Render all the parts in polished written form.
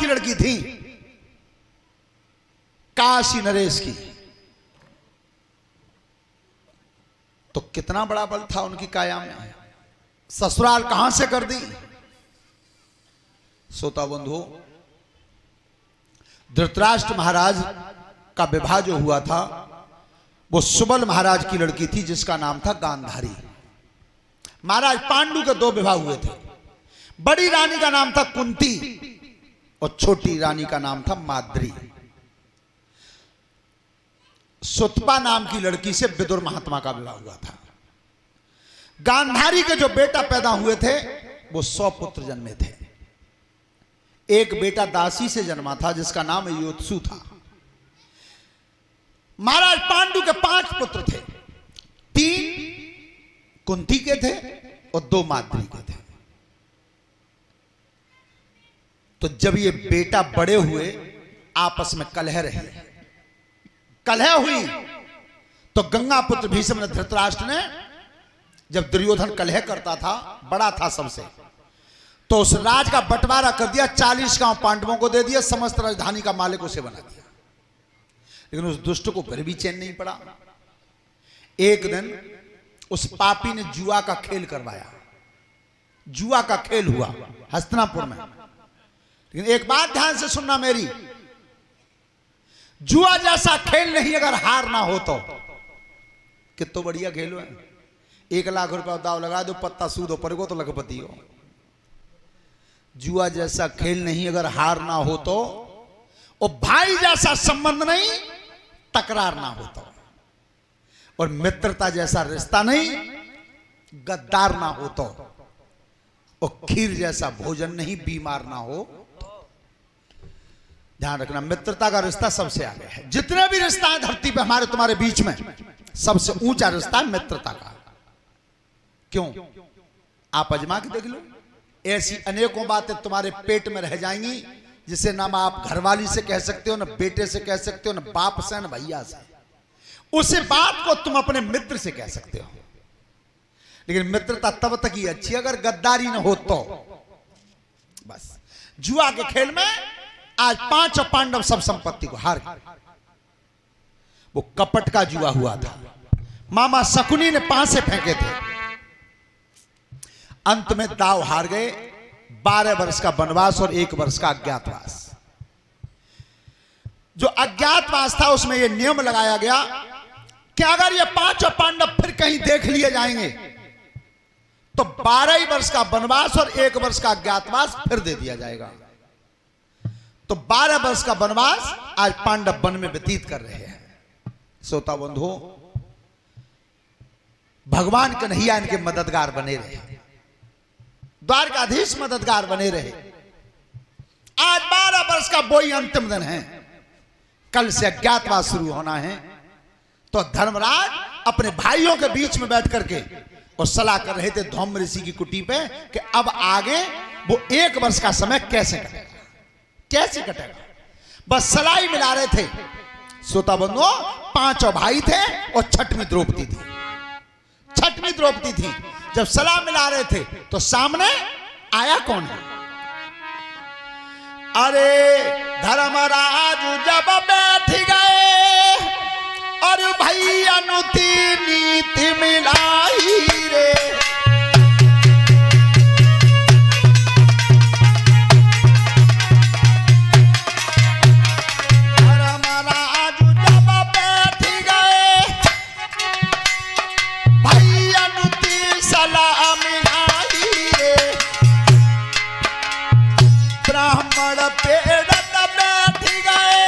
की लड़की थी, काशी नरेश की। तो कितना बड़ा बल था उनकी काया में, ससुराल कहां से कर दी। श्रोता बंधु, धृतराष्ट्र महाराज का विवाह जो हुआ था वो सुबल महाराज की लड़की थी जिसका नाम था गांधारी। महाराज पांडु के 2 विवाह हुए थे। बड़ी रानी का नाम था कुंती और छोटी रानी का नाम था माद्री। सुतपा नाम की लड़की से विदुर महात्मा का विवाह हुआ था। गांधारी के जो बेटा पैदा हुए थे वो 100 पुत्र जन्मे थे। एक बेटा दासी से जन्मा था जिसका नाम योत्सु था। महाराज पांडु के 5 पुत्र थे, 3 कुंती के थे और 2 माद्री के थे। तो जब ये बेटा बड़े हुए आपस में कलह रही, कलह हुई तो गंगा पुत्र भीष्म ने धृतराष्ट्र ने, जब दुर्योधन कलह करता था, बड़ा था सबसे, तो उस राज का बंटवारा कर दिया। 40 गांव पांडवों को दे दिया, समस्त राजधानी का मालिक उसे बना दिया। लेकिन उस दुष्ट को फिर भी चैन नहीं पड़ा। एक दिन उस पापी ने जुआ का खेल करवाया। जुआ का खेल हुआ हस्तिनापुर में। लेकिन एक बात ध्यान से सुनना मेरी, जुआ जैसा खेल नहीं अगर हार ना हो तो। कितना बढ़िया खेल है। 1 लाख रुपया दाव लगा दो, पत्ता सूदो पड़ेगो तो लखपति हो। जुआ जैसा खेल नहीं अगर हार ना हो तो, और भाई जैसा संबंध नहीं तकरार ना हो तो, और मित्रता जैसा रिश्ता नहीं गद्दार ना हो तो, और खीर जैसा भोजन नहीं बीमार ना हो तो। ध्यान रखना, मित्रता का रिश्ता सबसे आगे है। जितने भी रिश्ता है धरती पे हमारे तुम्हारे बीच में, सबसे ऊंचा रिश्ता है मित्रता का। क्यों? आप आजमा के देख लो। ऐसी अनेकों बातें तुम्हारे पेट में रह जाएंगी जिसे ना आप घरवाली से कह सकते हो, ना बेटे से कह सकते हो, ना बाप से, ना भैया से। उसी बात को तुम अपने मित्र से कह सकते हो। लेकिन मित्रता तब तक ही अच्छी अगर गद्दारी न हो तो। बस जुआ के खेल में आज 5 पांडव सब संपत्ति को हार गए। वो कपट का जुआ हुआ था। मामा शकुनी ने पांसे फेंके थे, अंत में दाव हार गए। 12 वर्ष का वनवास और 1 वर्ष का अज्ञातवास। जो अज्ञातवास था उसमें यह नियम लगाया गया कि अगर ये 5 पांडव फिर कहीं देख लिए जाएंगे तो 12 ही वर्ष का वनवास और 1 वर्ष का अज्ञातवास फिर दे दिया जाएगा। तो 12 वर्ष का वनवास आज पांडव वन में व्यतीत कर रहे हैं। श्रोता बंधु, भगवान कन्हैया इनके मददगार बने रहे, द्वारकाधीश मददगार बने रहे। आज 12 वर्ष का वही अंतिम दिन है। कल से अज्ञातवास शुरू होना है। तो धर्मराज अपने भाइयों के बीच में बैठ करके और सलाह कर रहे थे धौम ऋषि की कुटी पे कि अब आगे वो 1 वर्ष का समय कैसे कटेगा, कैसे कटेगा। बस सलाह ही मिला रहे थे। श्रोता बंधुओं, 5 भाई थे और 6वीं द्रौपदी थी। 6वीं द्रौपदी थी। जब सलाह मिला रहे थे तो सामने आया कौन है? अरे धर्मराज जब बैठ गए और भाई अनुति नीति मिलाई रे। धर्मराज जब बैठ गए भाई अनुति सलाह मिलाई रे। ब्राह्मण पेड़त बैठ गए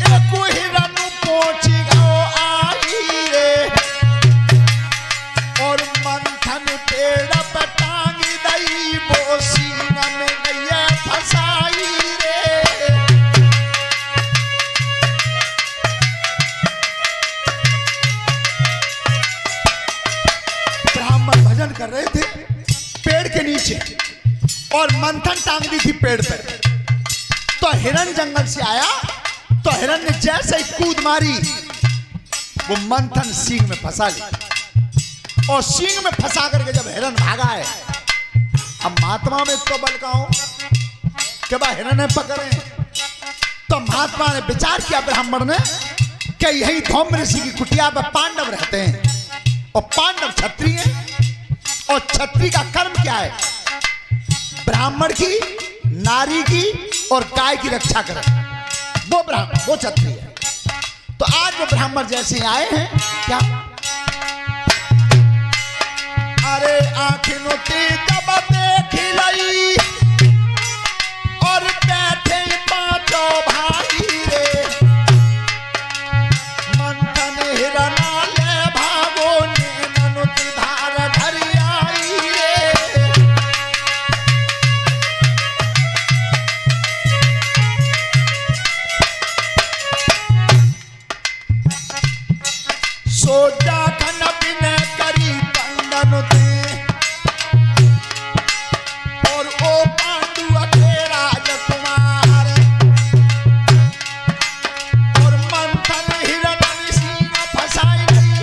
एक हिरन पहुंच गो आई रे। और मंथन पेड़ पर टांग दई वो सींग में गई फसाई रे। ब्राह्मण भजन कर रहे थे पेड़ के नीचे और मंथन टांग दी थी पेड़ पे। तो हिरन जंगल से आया तो हिरन ने जैसे ही कूद मारी वो मंथन सींग में फंसा ली। और सींग में फंसा करके जब हिरन भागा है, अब महात्मा में तो बल का हो, कि वह हिरण पकड़े। तो महात्मा ने विचार किया ब्राह्मण ने कि यही धौम्य ऋषि की कुटिया पर पांडव रहते हैं और पांडव क्षत्रिय हैं और क्षत्रिय का कर्म क्या है? ब्राह्मण की, नारी की और गाय की रक्षा करें। वो ब्राह्मण, वो क्षत्रिय है। तो आज वो ब्राह्मण जैसे आए हैं क्या, अरे आँखिनुती जब देखी लई और बैठे पांचों भाई रे, मंथन हिरणालय भागो नैननुति धार धरि आई रे। सोचा खन बिन करी कंदनुति और ओ पांडु अखे राजकुमार और मंथन हिरण सिंह फसाई गई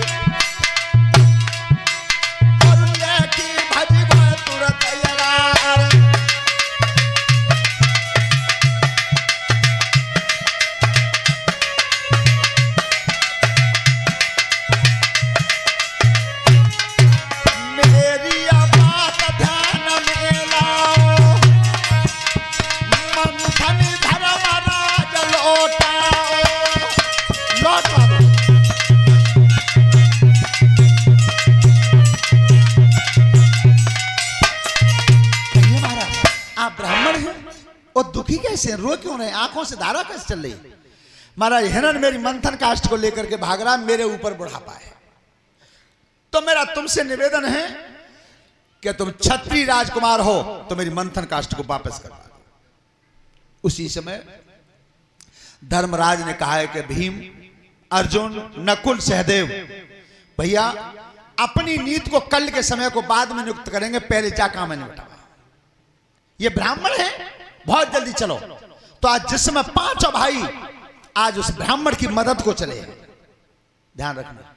और लेकी भज गए तुरंत यरार। मेरी बात ध्यान में लाओ, मंथन धर्मराज लौटाओ, लौटा दो। कहिए महाराज, आप ब्राह्मण हैं और दुखी कैसे हैं, रो क्यों रहे, आंखों से धारा कैसे चल रही? महाराज हिरण मेरी मंथन काष्ठ को लेकर के भाग रहा, मेरे ऊपर बुढ़ापा है। तो मेरा तुमसे निवेदन है कि तुम क्षत्रिय राजकुमार हो तो मेरी मंथन काष्ठ को वापस करवा दो। उसी समय धर्मराज ने कहा है कि भीम, अर्जुन, नकुल, सहदेव, भैया अपनी नीति को कल के समय को बाद में नियुक्त करेंगे, पहले जा काम निपटा। ये ब्राह्मण है, बहुत जल्दी चलो। तो आज जिस समय पांचों भाई आज उस ब्राह्मण की मदद को चले हैं, ध्यान रखना।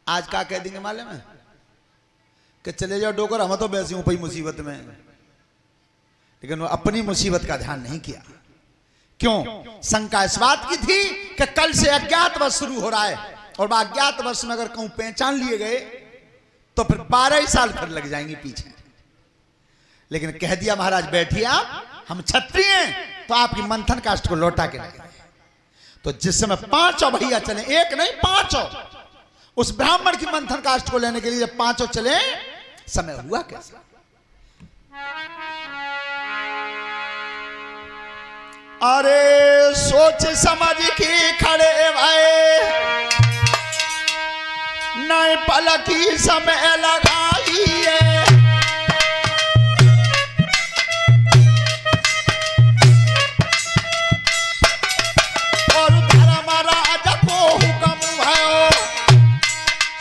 आज क्या कह देंगे मालूम है कि चले जाओ डोकर, हम तो वैसे ऊपर मुसीबत में, लेकिन वो अपनी मुसीबत का ध्यान नहीं किया। क्यों? शंका इस बात की थी कि कल से अज्ञात वर्ष शुरू हो रहा है और अज्ञात वर्ष में अगर कहूं पहचान लिए गए तो फिर 12 ही साल फिर लग जाएंगे पीछे। लेकिन कह दिया महाराज बैठिए आप, हम क्षत्रिय हैं तो आपकी मंथन काष्ठ को लौटा के लाएंगे। तो जिस समय पांचों भैया चले, एक नहीं पांचों, उस ब्राह्मण की मंथन काष्ठ को लेने के लिए जब पांचों चले, समय हुआ कैसा? अरे सोच समझ के खड़े भये, नए पल की समय लगाइए, और धर्मराज को हुक्म भयो,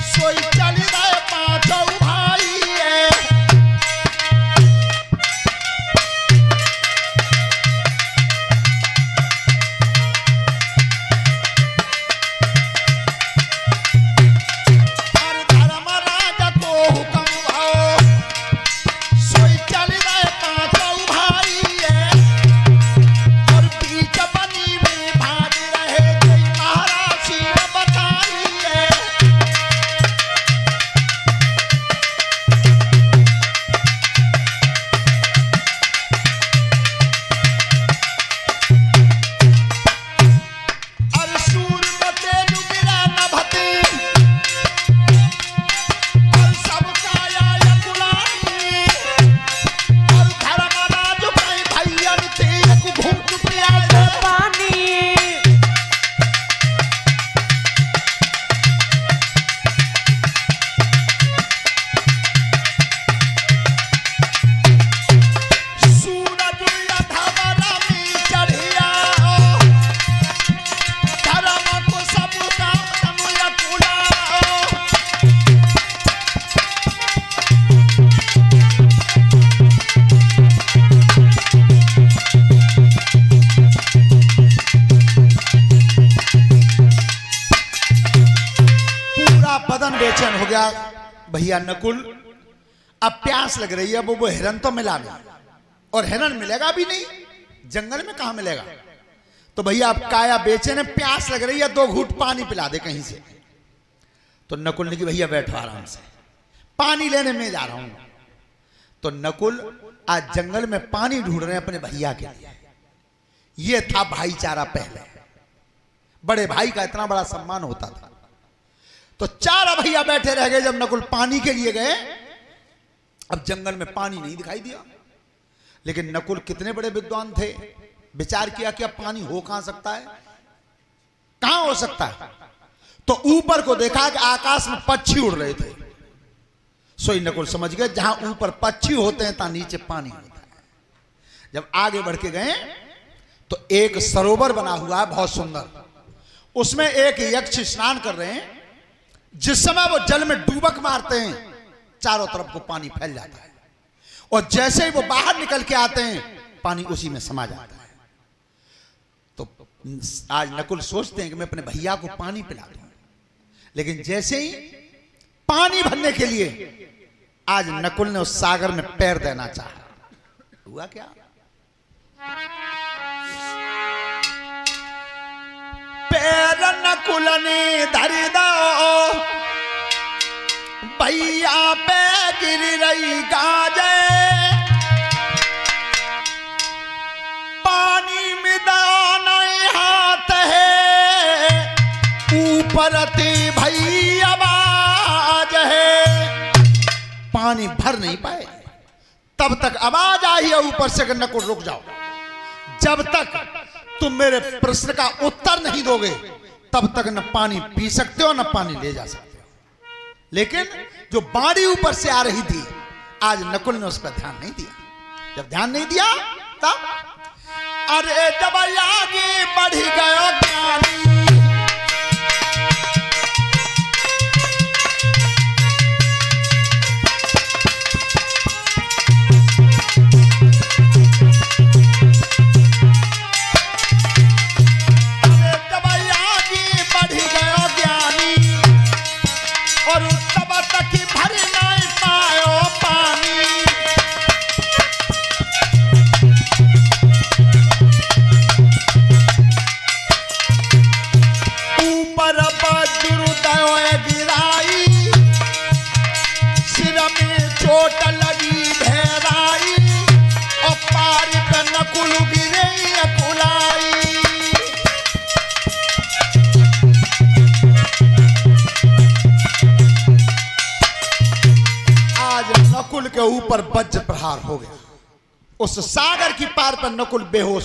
सोई चल रहे पांचों भाई। और धर्मराज को हुक्म भयो, सोई चल रहे पांचों भाई। और बीच बनी में भाग रहे जय महाराज शिव बताइए। और सूर्य तेज गिरा नभते, और सब काया यकुलानी, और धर्मराज भाई भैयन थे एक घूंट पियाए पानी। सूरज धवला में चढ़िया, धर्म को सब काम तनु यकुला। पूरा बदन बेचैन हो गया भैया नकुल। अब प्यास लग रही है, वो हिरन तो मिला नहीं और हिरन मिलेगा भी नहीं। जंगल में कहां मिलेगा। तो भैया आप काया बेचे ने, प्यास लग रही है, 2 घूंट पानी पिला दे कहीं से। तो नकुल ने कि भैया बैठो आराम से, पानी लेने में जा रहा हूं। तो नकुल आज जंगल में पानी ढूंढ रहे हैं अपने भैया के लिए। यह था भाईचारा। पहले बड़े भाई का इतना बड़ा सम्मान होता था। तो 4 भैया बैठे रह गए। जब नकुल पानी के लिए गए, अब जंगल में पानी नहीं दिखाई दिया। लेकिन नकुल कितने बड़े विद्वान थे, विचार किया कि अब पानी हो कहां सकता है, कहां हो सकता है। तो ऊपर को देखा कि आकाश में पक्षी उड़ रहे थे। सोई नकुल समझ गए जहां ऊपर पक्षी होते हैं तहां नीचे पानी होता है। जब आगे बढ़ के गए तो एक सरोवर बना हुआ है बहुत सुंदर, उसमें एक यक्ष स्नान कर रहे हैं। जिस समय वो जल में डूबक मारते हैं, चारों तरफ को पानी फैल जाता है, और जैसे ही वो बाहर निकल के आते हैं, पानी उसी में समा जाता है। तो आज नकुल सोचते हैं कि मैं अपने भैया को पानी पिला दूं। लेकिन जैसे ही पानी भरने के लिए आज नकुल ने उस सागर में पैर देना चाहा, हुआ क्या, पैर नकुल ने धर दो, भैया पे गिर रही गाजे, पानी में दाना हाथ है, ऊपर थी भैया आवाज है। पानी भर नहीं पाए, तब तक आवाज आई है ऊपर से कि नकुल रुक जाओ, जब तक तुम मेरे प्रश्न का उत्तर नहीं दोगे तब तक न पानी पी सकते हो न पानी ले जा सकते हो। लेकिन जो बाड़ी ऊपर से आ रही थी, आज नकुल ने उस पर ध्यान नहीं दिया। जब ध्यान नहीं दिया तब अरे जब आगे बढ़ गयो ज्ञानी, चोट लगी भेराई, और पार पे नकुल गिरे कुलाई। आज नकुल के ऊपर वज्र प्रहार हो गया। उस सागर की पार पर नकुल बेहोश